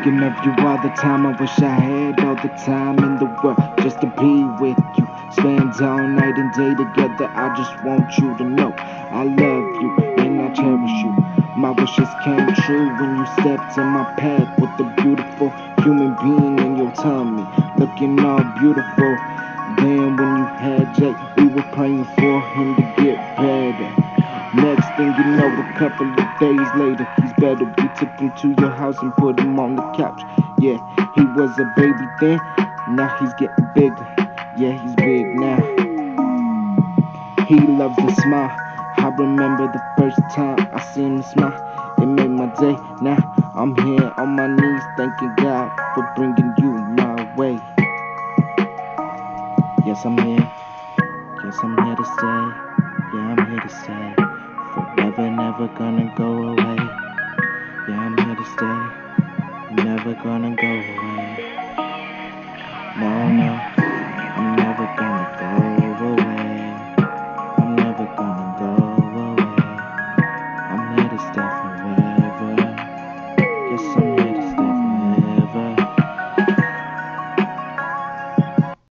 Thinking of you all the time. I wish I had all the time in the world just to be with you. Spend all night and day together. I just want you to know I love you and I cherish you. My wishes came true when you stepped in my path with a beautiful human being in your tummy, looking all beautiful. Then when you had Jake, we were praying for him to get better. Next thing you know, a couple of days later, he's better. We took him to your house and put him on the couch. Yeah, he was a baby then, now he's getting bigger. Yeah, he's big now. He loves to smile. I remember the first time I seen him smile. It made my day. Now I'm here on my knees thanking God for bringing you my way. Yes, I'm here. Yes, I'm here to stay. Yeah, I'm here to stay. Forever, never gonna go away. Yeah, I'm here to stay. Never gonna go away. No, no.